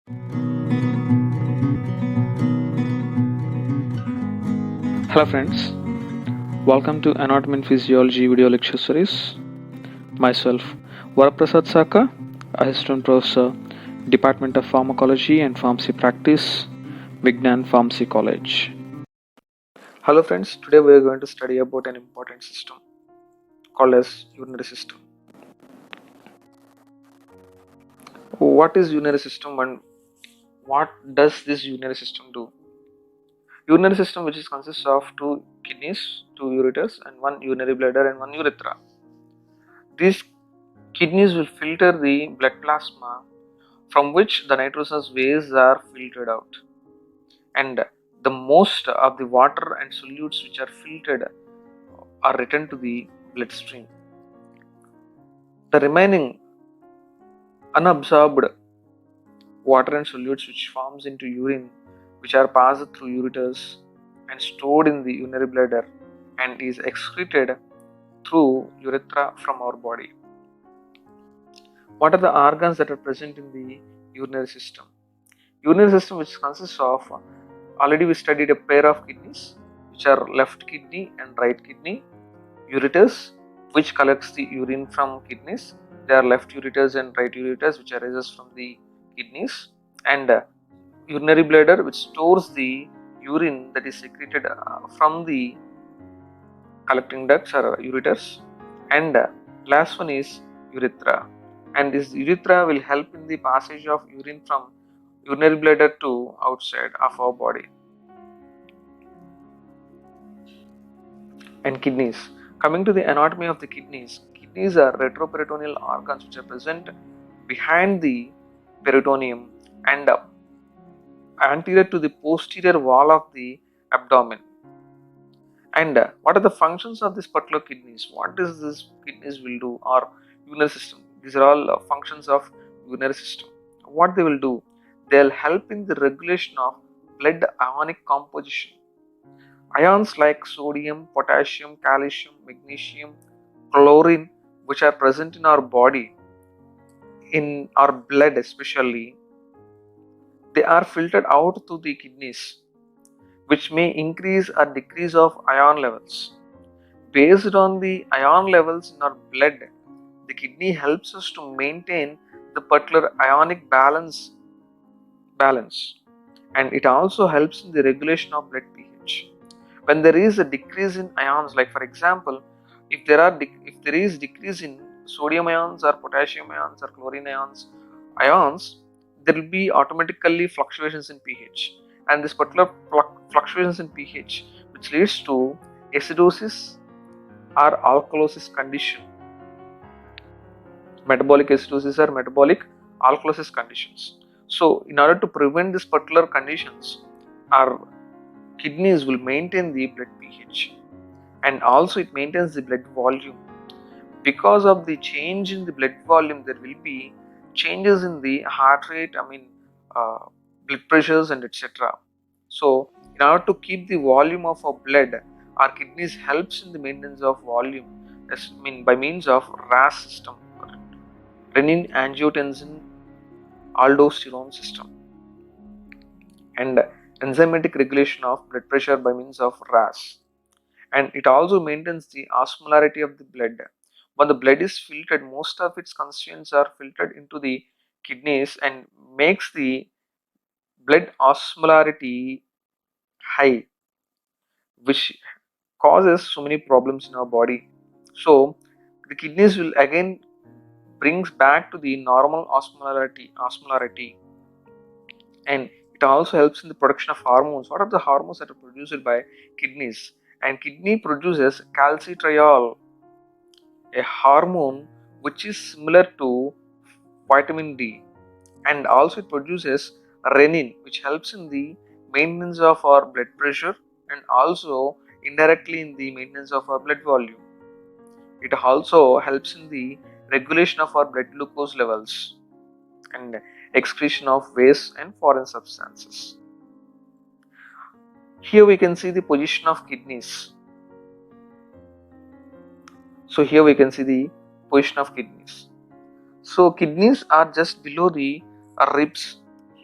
Hello friends, welcome to Anatomy and Physiology video lecture series. Myself, Varaprasad Saka, Assistant Professor, Department of Pharmacology and Pharmacy Practice, Vignan Pharmacy College. Hello friends, today we are going to study about an important system called as urinary system. What is urinary system and what does this urinary system do? Urinary system, which consists of two kidneys, two ureters, and one urinary bladder and one urethra. These kidneys will filter the blood plasma from which the nitrogenous waste are filtered out, and the most of the water and solutes which are filtered are returned to the bloodstream. The remaining unabsorbed water and solutes which forms into urine, which are passed through ureters and stored in the urinary bladder and is excreted through urethra from our body. What are the organs that are present in the urinary system? Urinary system, which consists of, already we studied a pair of kidneys, which are left kidney and right kidney. Ureters, which collects the urine from kidneys. There are left ureters and right ureters, which arises from the kidneys. And urinary bladder, which stores the urine that is secreted from the collecting ducts or ureters. And last one is urethra. And this urethra will help in the passage of urine from urinary bladder to outside of our body. And kidneys. Coming to the anatomy of the kidneys, kidneys are retroperitoneal organs which are present behind the peritoneum and anterior to the posterior wall of the abdomen. And what are the functions of this particular kidneys? What does this kidneys will do, or urinary system? These are all functions of urinary system. What they will do? They'll help in the regulation of blood ionic composition. Ions like sodium, potassium, calcium, magnesium, chlorine, which are present in our body, in our blood especially, they are filtered out to the kidneys, which may increase or decrease of ion levels. Based on the ion levels in our blood, the kidney helps us to maintain the particular ionic balance, and it also helps in the regulation of blood pH. When there is a decrease in ions, like for example, if there is decrease in sodium ions or potassium ions or chlorine ions, there will be automatically fluctuations in pH, and this particular fluctuations in pH, which leads to acidosis or alkalosis condition, metabolic acidosis or metabolic alkalosis conditions. So in order to prevent these particular conditions, our kidneys will maintain the blood pH, and also it maintains the blood volume. Because of the change in the blood volume, there will be changes in the heart rate, blood pressures and etc. So in order to keep the volume of our blood, our kidneys helps in the maintenance of volume, by means of RAS system, renin angiotensin aldosterone system, and enzymatic regulation of blood pressure by means of RAS. And it also maintains the osmolarity of the blood. When the blood is filtered, most of its constituents are filtered into the kidneys and makes the blood osmolarity high, which causes so many problems in our body. So the kidneys will again brings back to the normal osmolarity, and it also helps in the production of hormones. What are the hormones that are produced by kidneys? And kidney produces calcitriol, a hormone which is similar to vitamin D, and also it produces renin, which helps in the maintenance of our blood pressure and also indirectly in the maintenance of our blood volume. It also helps in the regulation of our blood glucose levels and excretion of waste and foreign substances. Here we can see the position of kidneys. So here we can see the position of kidneys. So kidneys are just below the ribs.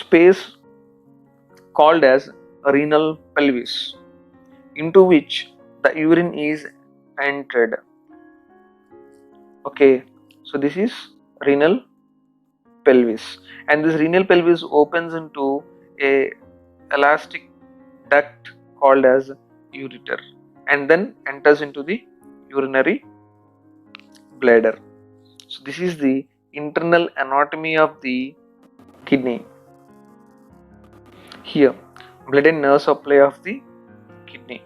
space called as renal pelvis, into which the urine is entered. Okay, so this is renal pelvis, and this renal pelvis opens into a elastic duct called as ureter, and then enters into the urinary bladder. So this is the internal anatomy of the kidney. Here, blood and nerve supply of the kidney.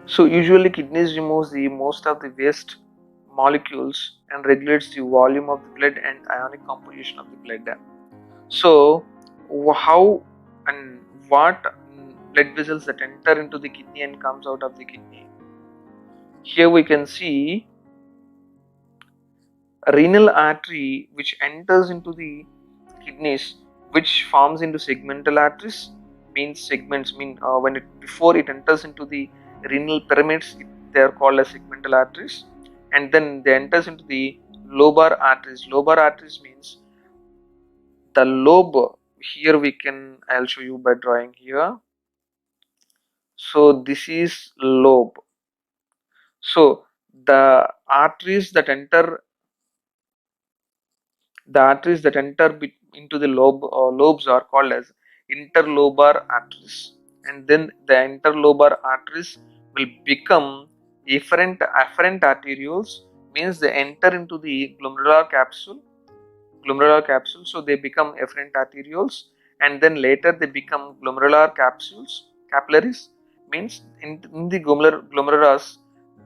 So usually kidneys removes the most of the waste molecules and regulates the volume of the blood and ionic composition of the blood. So how and what blood vessels that enter into the kidney and comes out of the kidney? Here we can see a renal artery which enters into the kidneys, which forms into segmental arteries. Means segments mean when it before it enters into the renal pyramids, they are called as segmental arteries, and then they enters into the lobar arteries. Lobar arteries means the lobe. Here we can, I'll show you by drawing here. So this is lobe. So the arteries that enter into the lobes are called as interlobar arteries, and then the interlobar arteries will become afferent arterioles, means they enter into the glomerular capsule, so they become afferent arterioles, and then later they become glomerular capillaries, means in the glomerulus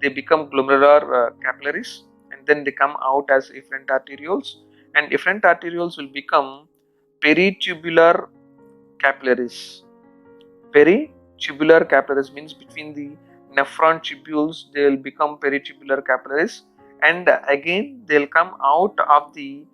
they become glomerular capillaries, and then they come out as efferent arterioles, and efferent arterioles will become peritubular capillaries. Peritubular capillaries means between the nephron tubules they will become peritubular capillaries, and again they will come out of the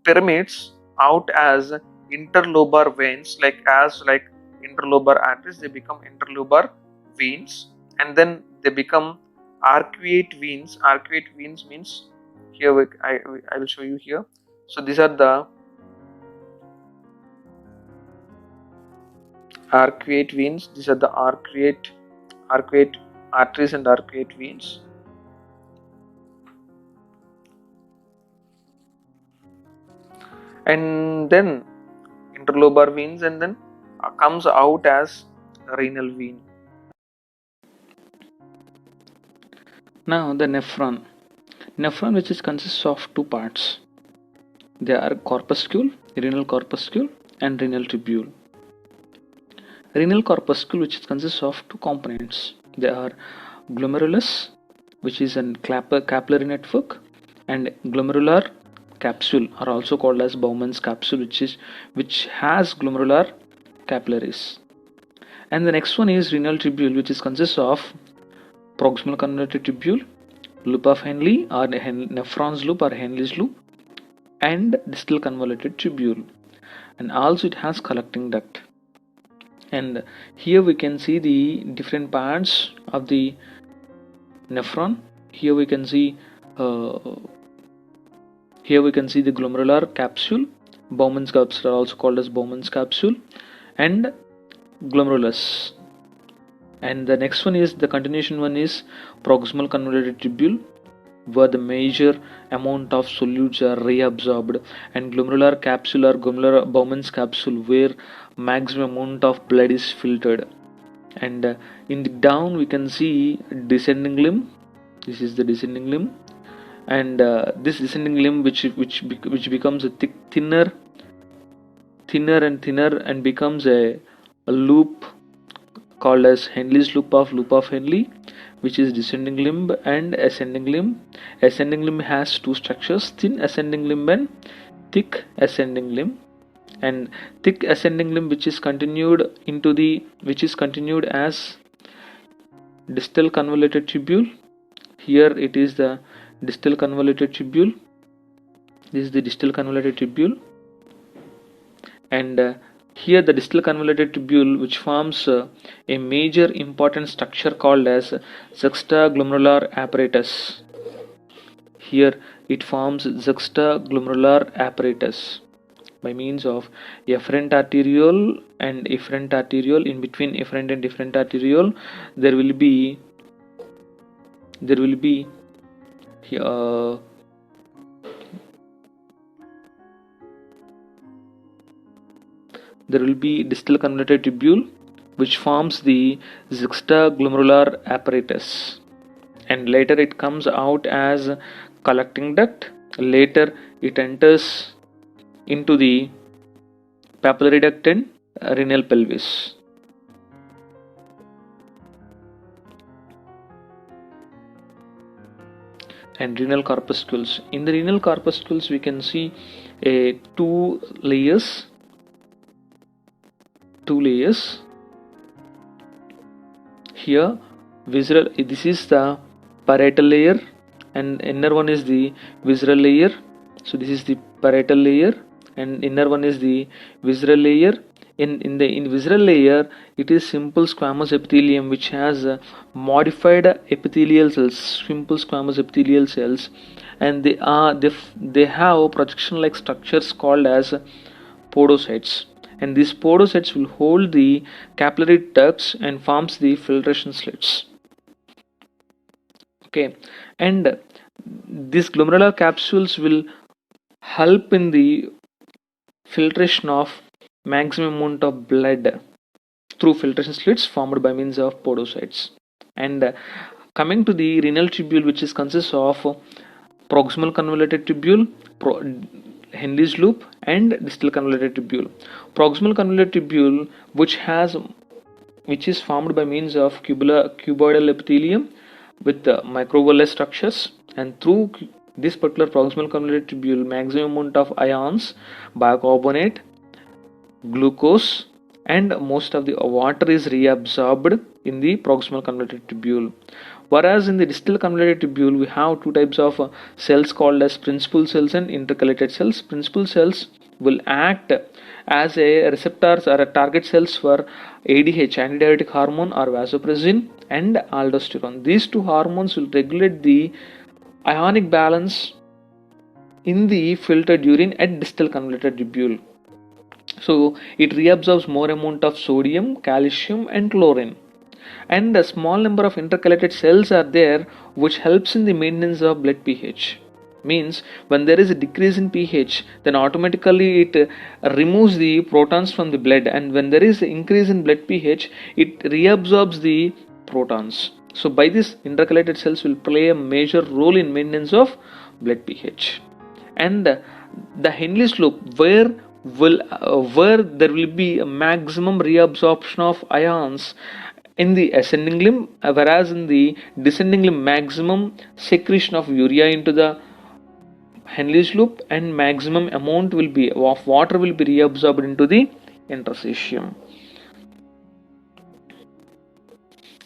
pyramids out as interlobar veins, like interlobar arteries they become interlobar veins, and then they become arcuate veins. Arcuate veins means here I will show you here. So these are the arcuate veins. These are the arcuate arteries and arcuate veins. And then interlobar veins, and then comes out as renal vein. Now the nephron. Nephron, which is consists of two parts. They are corpuscle, renal corpuscle, and renal tubule. Renal corpuscle, which consists of two components. They are glomerulus, which is a capillary network, and glomerular capsule, are also called as Bowman's capsule, which has glomerular capillaries. And the next one is renal tubule, which is consists of proximal convoluted tubule, loop of Henle or nephron's loop or Henle's loop, and distal convoluted tubule, and also it has collecting duct. And here we can see the different parts of the nephron. Here we can see the glomerular capsule. Bowman's capsule are also called as Bowman's capsule, and glomerulus. And the next one is the continuation one is proximal convoluted tubule, where the major amount of solutes are reabsorbed, and glomerular capsule or glomerular Bowman's capsule, where maximum amount of blood is filtered. And in the down we can see descending limb. This is the descending limb, and this descending limb which becomes a thinner and thinner and becomes a loop called as Henle's loop of Henle, which is descending limb and ascending limb. Ascending limb has two structures: thin ascending limb and thick ascending limb. And thick ascending limb which is continued as distal convoluted tubule. Here it is the distal convoluted tubule. This is the distal convoluted tubule, and here the distal convoluted tubule, which forms a major important structure called as juxtaglomerular apparatus. Here it forms juxtaglomerular apparatus. by means of efferent arteriole and efferent arteriole. In between efferent and efferent arteriole, there will be uh, distal convoluted tubule, which forms the juxtaglomerular apparatus, and later it comes out as collecting duct. Later it enters into the papillary duct and renal pelvis. And renal corpuscles. In the renal corpuscles, we can see two layers. Here, visceral. This is the parietal layer, and inner one is the visceral layer. So this is the parietal layer, and inner one is the visceral layer. In visceral layer, it is simple squamous epithelium which has modified epithelial cells, simple squamous epithelial cells, and they have projection like structures called as podocytes, and these podocytes will hold the capillary ducts and forms the filtration slits. Okay, and these glomerular capsules will help in the filtration of maximum amount of blood through filtration slits formed by means of podocytes. And coming to the renal tubule, which is consists of proximal convoluted tubule, Henle's loop, and distal convoluted tubule. Proximal convoluted tubule, which is formed by means of cuboidal epithelium with microvillus structures, and through this particular proximal convoluted tubule, maximum amount of ions, bicarbonate, glucose, and most of the water is reabsorbed in the proximal convoluted tubule. Whereas in the distal convoluted tubule, we have two types of cells called as principal cells and intercalated cells. Principal cells will act as a receptors or a target cells for ADH, antidiuretic hormone, or vasopressin, and aldosterone. These two hormones will regulate the ionic balance in the filtered urine at distal convoluted tubule. So it reabsorbs more amount of sodium, calcium, and chlorine. And a small number of intercalated cells are there which helps in the maintenance of blood pH. Means when there is a decrease in pH, then automatically it removes the protons from the blood, and when there is an increase in blood pH, it reabsorbs the protons. So by this, intercalated cells will play a major role in maintenance of blood pH. And the Henle's loop, where there will be a maximum reabsorption of ions in the ascending limb, whereas in the descending limb, maximum secretion of urea into the Henle's loop, and maximum amount of water will be reabsorbed into the interstitium.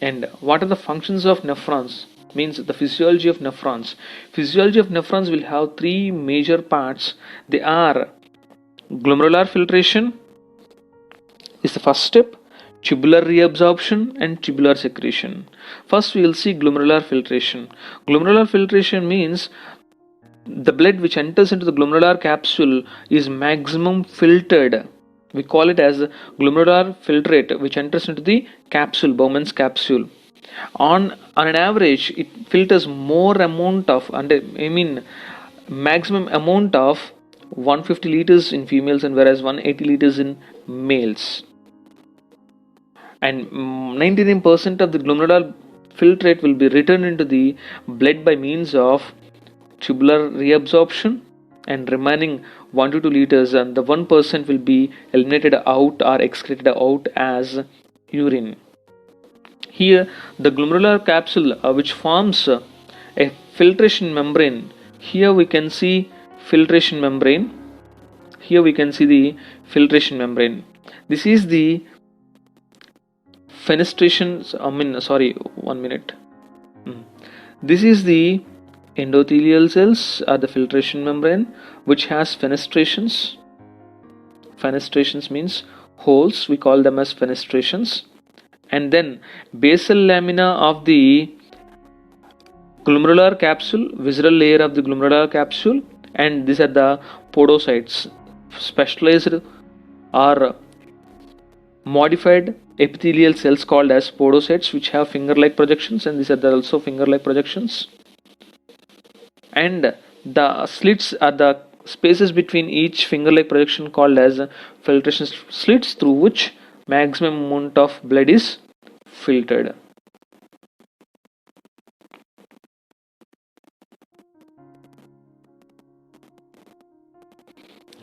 And what are the functions of nephrons? Means the physiology of nephrons. Physiology of nephrons will have three major parts. They are glomerular filtration is the first step, tubular reabsorption, and tubular secretion. First we will see glomerular filtration. Glomerular filtration means the blood which enters into the glomerular capsule is maximum filtered. We call it as glomerular filtrate, which enters into the capsule, Bowman's capsule. On an average, it filters more amount of, maximum amount of 150 liters in females, and whereas 180 liters in males. And 99% of the glomerular filtrate will be returned into the blood by means of tubular reabsorption, and remaining 1 to 2 liters, and the 1% will be eliminated out or excreted out as urine. Here the glomerular capsule, which forms a filtration membrane. Here we can see filtration membrane. This is the fenestration. This is the endothelial cells are the filtration membrane, which has fenestrations. Fenestrations means holes, we call them as fenestrations. And then basal lamina of the glomerular capsule, visceral layer of the glomerular capsule, and these are the podocytes, specialized or modified epithelial cells called as podocytes, which have finger-like projections, and these are also finger-like projections. And the slits are the spaces between each finger-like projection called as filtration slits, through which maximum amount of blood is filtered.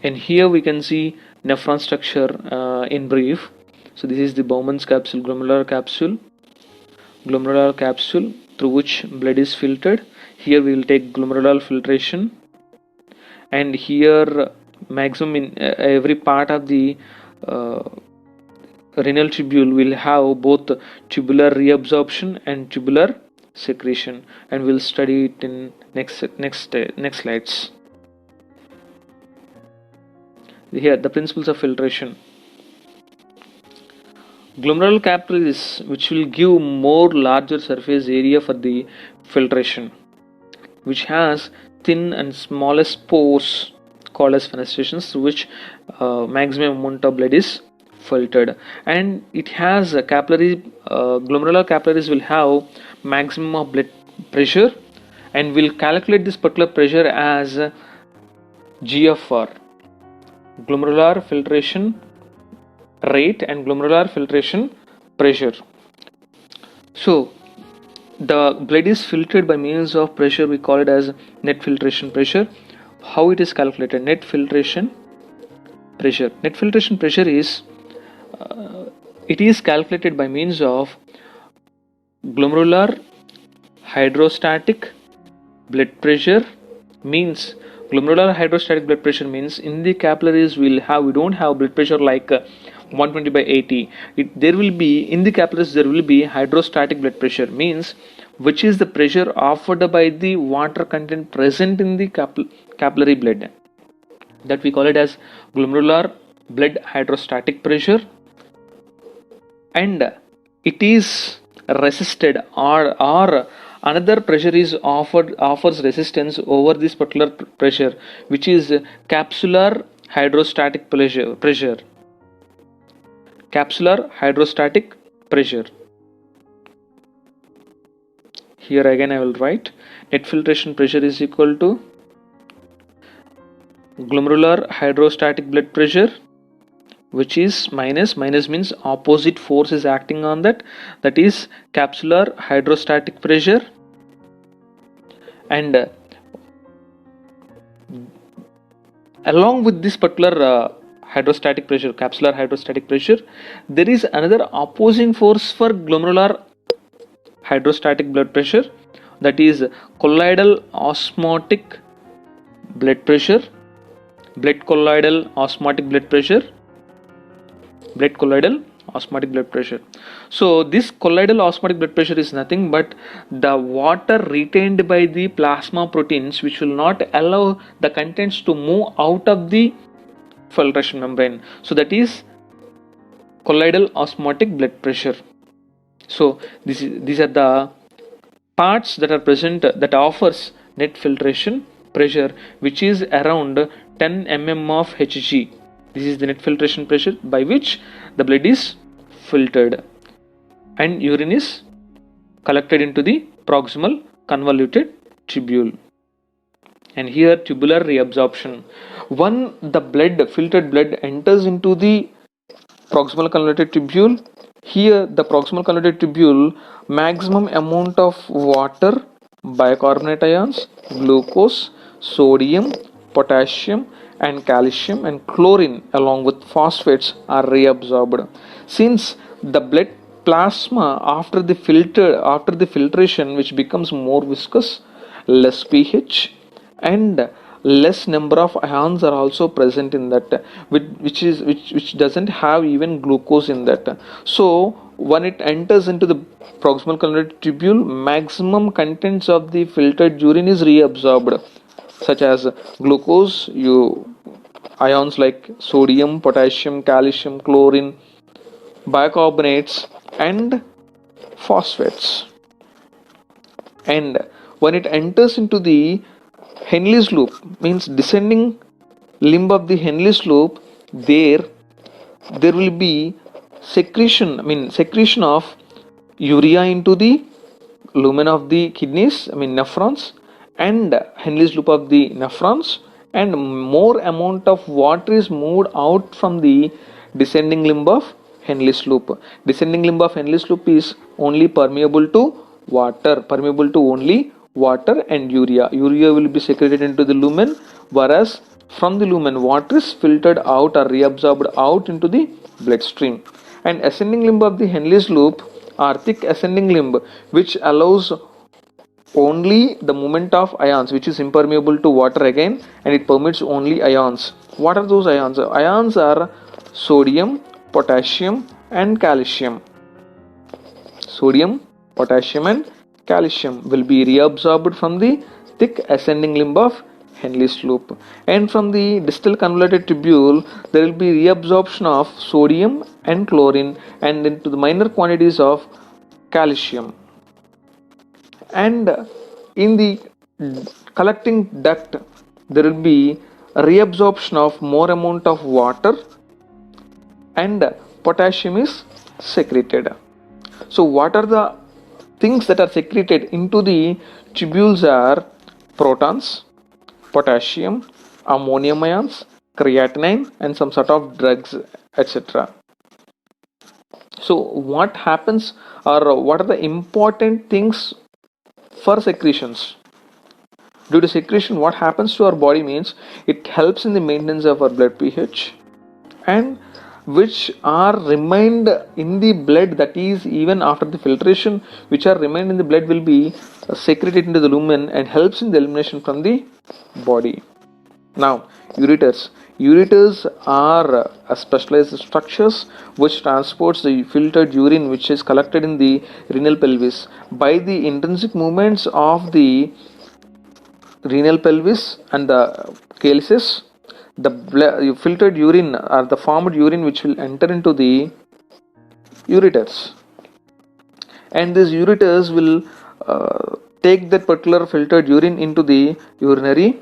And here we can see nephron structure in brief. So this is the Bowman's capsule, glomerular capsule through which blood is filtered. Here we will take glomerular filtration, and here maximum in every part of the uh, renal tubule will have both tubular reabsorption and tubular secretion, and we'll study it in next slides. Here the principles of filtration. Glomerular capillaries, which will give more larger surface area for the filtration, which has thin and smallest pores called as fenestrations, through which maximum amount of blood is filtered. And it has a glomerular capillaries will have maximum of blood pressure, and will calculate this particular pressure as GFR, glomerular filtration rate, and glomerular filtration pressure. So the blood is filtered by means of pressure, we call it as net filtration pressure. How it is calculated? Net filtration pressure is it is calculated by means of glomerular hydrostatic blood pressure. Means glomerular hydrostatic blood pressure means in the capillaries we don't have blood pressure like 120 by 80. There will be in the capillaries there will be hydrostatic blood pressure, means which is the pressure offered by the water content present in the capillary blood, that we call it as glomerular blood hydrostatic pressure. And it is resisted, or another pressure is offers resistance over this particular pressure, which is capsular hydrostatic pressure. Capsular hydrostatic pressure. Here again I will write net filtration pressure is equal to glomerular hydrostatic blood pressure, which is minus means opposite force is acting on that is capsular hydrostatic pressure. And along with this particular hydrostatic pressure, capsular hydrostatic pressure, there is another opposing force for glomerular hydrostatic blood pressure, that is colloidal osmotic blood pressure, blood colloidal osmotic blood pressure. So this colloidal osmotic blood pressure is nothing but the water retained by the plasma proteins, which will not allow the contents to move out of the filtration membrane. So that is colloidal osmotic blood pressure. So these are the parts that are present that offers net filtration pressure, which is around 10 mm of Hg. This is the net filtration pressure by which the blood is filtered and urine is collected into the proximal convoluted tubule. And here tubular reabsorption. When the filtered blood enters into the proximal convoluted tubule, here the proximal convoluted tubule, maximum amount of water, bicarbonate ions, glucose, sodium, potassium and calcium and chlorine along with phosphates are reabsorbed. Since the blood plasma after the filtration, which becomes more viscous, less pH and less number of ions are also present in that, which doesn't have even glucose in that. So when it enters into the proximal convoluted tubule, maximum contents of the filtered urine is reabsorbed, such as glucose, ions like sodium, potassium, calcium, chlorine, bicarbonates and phosphates. And when it enters into the Henle's loop, means descending limb of the Henle's loop, there will be secretion of urea into the lumen of the kidneys, nephrons, and Henle's loop of the nephrons, and more amount of water is moved out from the descending limb of Henle's loop. Descending limb of Henle's loop is only permeable to only water and urea. Urea will be secreted into the lumen, whereas from the lumen water is filtered out or reabsorbed out into the bloodstream. And ascending limb of the Henle's loop are thick ascending limb which allows only the movement of ions, which is impermeable to water again, and it permits only ions. What are those ions? Ions are sodium, potassium, and calcium. Sodium, potassium, and calcium will be reabsorbed from the thick ascending limb of Henle's loop, and from the distal convoluted tubule there will be reabsorption of sodium and chlorine and into the minor quantities of calcium. And in the collecting duct there will be reabsorption of more amount of water and potassium is secreted. So what are the things that are secreted into the tubules are protons, potassium, ammonium ions, creatinine, and some sort of drugs, etc. So what happens, or what are the important things for secretions? Due to secretion, what happens to our body means it helps in the maintenance of our blood pH, and which are remained in the blood, that is even after the filtration, which are remained in the blood will be secreted into the lumen and helps in the elimination from the body. Now ureters are specialized structures which transports the filtered urine which is collected in the renal pelvis by the intrinsic movements of the renal pelvis and the calyces. The filtered urine or the formed urine which will enter into the ureters, and these ureters will take that particular filtered urine into the urinary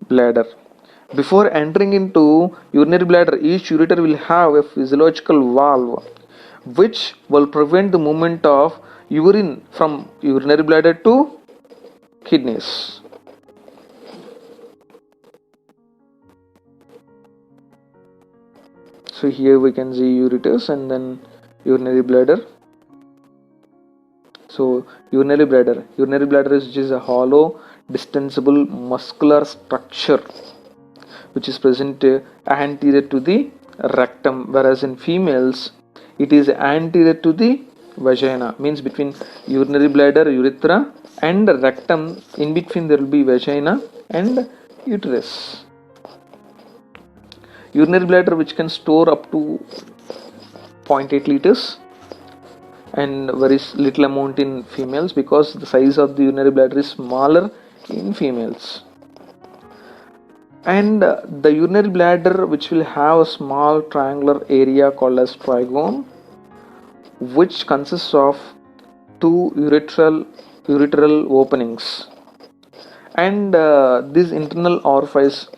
bladder. Before entering into urinary bladder, each ureter will have a physiological valve which will prevent the movement of urine from urinary bladder to kidneys. So here we can see ureters and then urinary bladder. So urinary bladder is just a hollow distensible muscular structure which is present anterior to the rectum, whereas in females it is anterior to the vagina. Means between urinary bladder, urethra, and rectum, in between there will be vagina and uterus. Urinary bladder which can store up to 0.8 liters and very little amount in females, because the size of the urinary bladder is smaller in females. And the urinary bladder which will have a small triangular area called as trigone, which consists of two ureteral openings, and this internal orifice,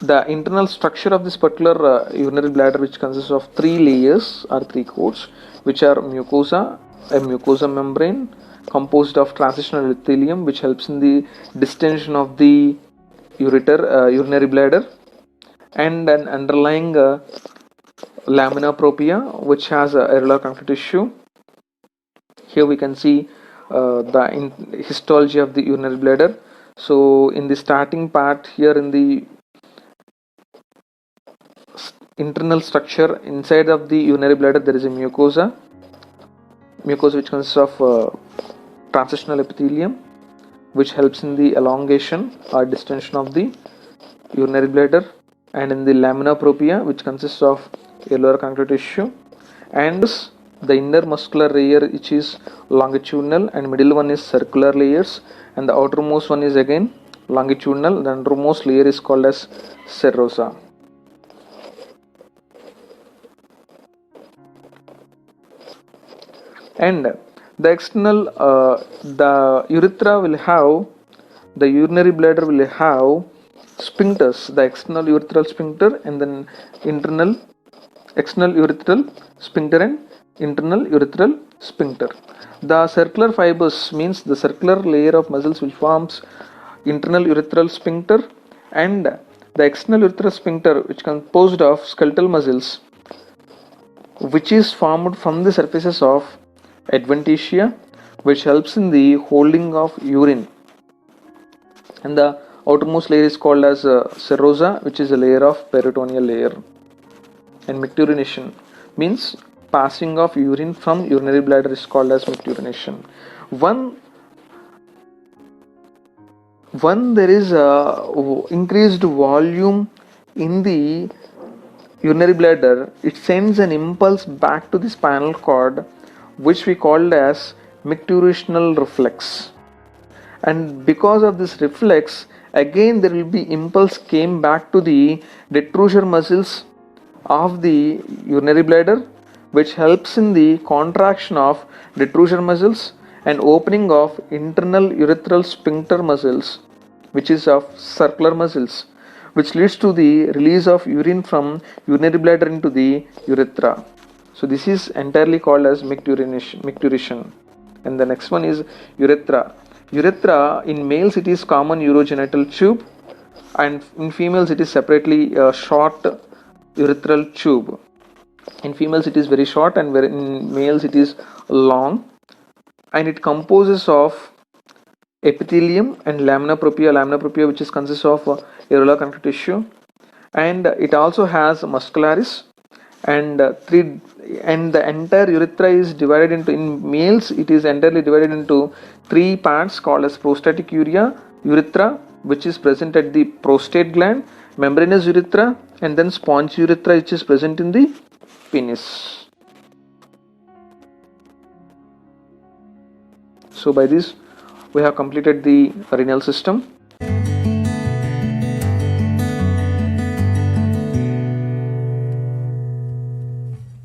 the internal structure of this particular urinary bladder, which consists of three layers or three coats, which are mucosa, a mucosa membrane composed of transitional epithelium which helps in the distension of the urinary bladder, and an underlying lamina propria which has a areolar connective tissue. Here we can see the histology of the urinary bladder. So in the starting part, here in the internal structure inside of the urinary bladder there is a mucosa which consists of transitional epithelium which helps in the elongation or distension of the urinary bladder, and in the lamina propria which consists of areolar connective tissue, and the inner muscular layer which is longitudinal, and middle one is circular layers, and the outermost one is again longitudinal. The outermost layer is called as serosa. And the external the urethra will have, the urinary bladder will have sphincters, the external urethral sphincter and then internal external urethral sphincter and internal urethral sphincter. The circular fibers means the circular layer of muscles which forms internal urethral sphincter, and the external urethral sphincter which composed of skeletal muscles which is formed from the surfaces of adventitia which helps in the holding of urine, and the outermost layer is called as serosa which is a layer of peritoneal layer. And micturition means passing of urine from urinary bladder is called as micturition. When there is a increased volume in the urinary bladder, it sends an impulse back to the spinal cord which we called as micturational reflex, and because of this reflex again there will be impulse came back to the detrusor muscles of the urinary bladder which helps in the contraction of detrusor muscles and opening of internal urethral sphincter muscles which is of circular muscles, which leads to the release of urine from urinary bladder into the urethra. So this is entirely called as micturition. And the next one is urethra. Urethra, in males it is common urogenital tube, and in females it is separately a short urethral tube. In females it is very short, and in males it is long, and it composes of epithelium and lamina propria which is consists of areolar connective tissue, and it also has muscularis, and the entire urethra is divided into, in males it is entirely divided into three parts called as prostatic urethra which is present at the prostate gland, membranous urethra, and then sponge urethra which is present in the penis. So by this we have completed the renal system.